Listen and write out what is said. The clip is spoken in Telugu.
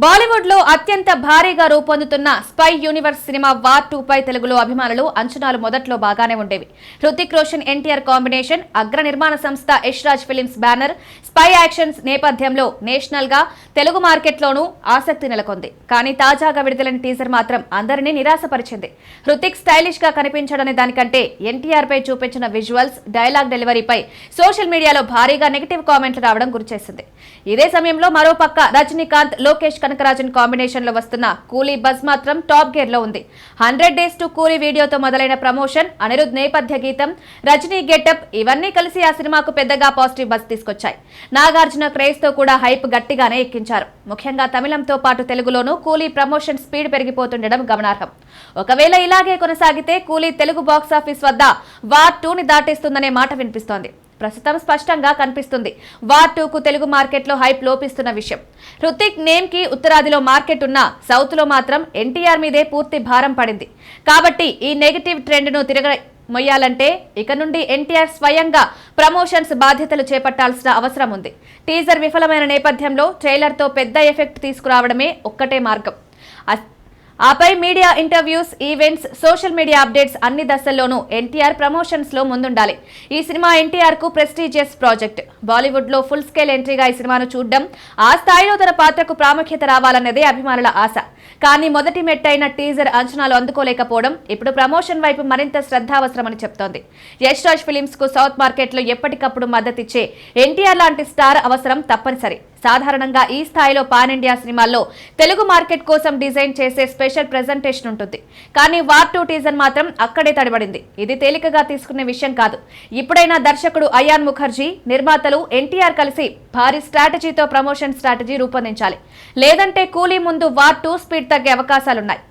బాలీవుడ్ లో అత్యంత భారీగా రూపొందుతున్న స్పై యూనివర్స్ సినిమా వార్ 2 పై తెలుగులో అభిమానులు అంచనాలు మొదట్లో బాగానే ఉండేవి. హృతిక్ రోషన్ ఎన్టీఆర్ కాంబినేషన్, అగ్ర నిర్మాణ సంస్థ Yash Raj films banner, spy actions నేపథ్యంలో నేషనల్ గా తెలుగు మార్కెట్లోనూ ఆసక్తి నెలకొంది. కానీ తాజాగా విడుదలైన టీజర్ మాత్రం అందరినీ నిరాశపరిచింది. హృతిక్ స్టైలిష్ గా కనిపించడనే దానికంటే ఎన్టీఆర్ పై చూపించిన విజువల్స్, డైలాగ్ డెలివరీపై సోషల్ మీడియాలో భారీగా నెగిటివ్ కామెంట్లు రావడం గుర్చేసింది. ఇదే సమయంలో మరోపక్క రజనీకాంత్, లోకేష్ కనకరాజన్ కాంబినేషన్ లో వస్తున్న కూలీ బజ్ మాత్రం టాప్ గేర్ లో ఉంది. 100 డేస్ టు కూలీ వీడియోతో మొదలైన ప్రమోషన్, అనిరుద్ నేపథ్య గీతం, రజనీ గెటప్ ఇవన్నీ కలిసి ఆ సినిమాకు పెద్దగా పాజిటివ్ బజ్ తీసుకొచ్చాయి. నాగార్జున క్రేజ్ తో కూడా హైప్ గట్టిగానే ఎక్కించారు. ముఖ్యంగా తమిళంతో పాటు తెలుగులోనూ కూలీ ప్రమోషన్ స్పీడ్ పెరిగిపోతుండడం గమనార్హం. ఒకవేళ ఇలాగే కొనసాగితే కూలీ తెలుగు బాక్సాఫీస్ వద్ద వార్ 2ని దాటేస్తుందనే మాట వినిపిస్తోంది. ప్రస్తుతం స్పష్టంగా కనిపిస్తుంది వార్ 2కు తెలుగు మార్కెట్లో హైప్ లోపిస్తున్న విషయం. హృతిక్ నేమ్ కి ఉత్తరాదిలో మార్కెట్ ఉన్న సౌత్ లో మాత్రం ఎన్టీఆర్ మీదే పూర్తి భారం పడింది. కాబట్టి ఈ నెగటివ్ ట్రెండ్ ను మొయ్యాలంటే ఇక నుండి ఎన్టీఆర్ స్వయంగా ప్రమోషన్స్ బాధ్యతలు చేపట్టాల్సిన అవసరం ఉంది. టీజర్ విఫలమైన నేపథ్యంలో ట్రైలర్ తో పెద్ద ఎఫెక్ట్ తీసుకురావడమే ఒక్కటే మార్గం. ఆపై media interviews, events, social media updates అన్ని దశల్లోనూ ఎన్టీఆర్ ప్రమోషన్స్ లో ముందుండాలి. ఈ సినిమా ఎన్టీఆర్ కు ప్రెస్టీజియస్ ప్రాజెక్ట్. బాలీవుడ్ లో ఫుల్ స్కేల్ ఎంట్రీగా ఈ సినిమాను చూడడం, ఆ స్థాయిలో తన పాత్రకు ప్రాముఖ్యత రావాలన్నదే అభిమానుల ఆశ. కానీ మొదటి మెట్టైన టీజర్ అంచనాలు అందుకోలేకపోవడం ఇప్పుడు ప్రమోషన్ వైపు మరింత శ్రద్ధ అవసరమని చెప్తోంది. యష్ రాజ్ ఫిలిమ్స్ కు సౌత్ మార్కెట్ లో ఎప్పటికప్పుడు మద్దతిచ్చే ఎన్టీఆర్ లాంటి స్టార్ అవసరం తప్పనిసరి. సాధారణంగా ఈ స్థాయిలో పాన్ ఇండియా సినిమాల్లో తెలుగు మార్కెట్ కోసం డిజైన్ చేసే స్పెషల్ ప్రెజెంటేషన్ ఉంటుంది. కానీ వార్ 2 టీజర్ మాత్రం అక్కడే తడబడింది. ఇది తేలికగా తీసుకునే విషయం కాదు. ఇప్పుడైనా దర్శకుడు అయాన్ ముఖర్జీ, నిర్మాతలు ఎన్టీఆర్ కలిసి భారీ స్ట్రాటజీతో ప్రమోషన్ స్ట్రాటజీ రూపొందించాలి. లేదంటే కూలీ ముందు వార్ 2 స్పీడ్ తగ్గే అవకాశాలున్నాయి.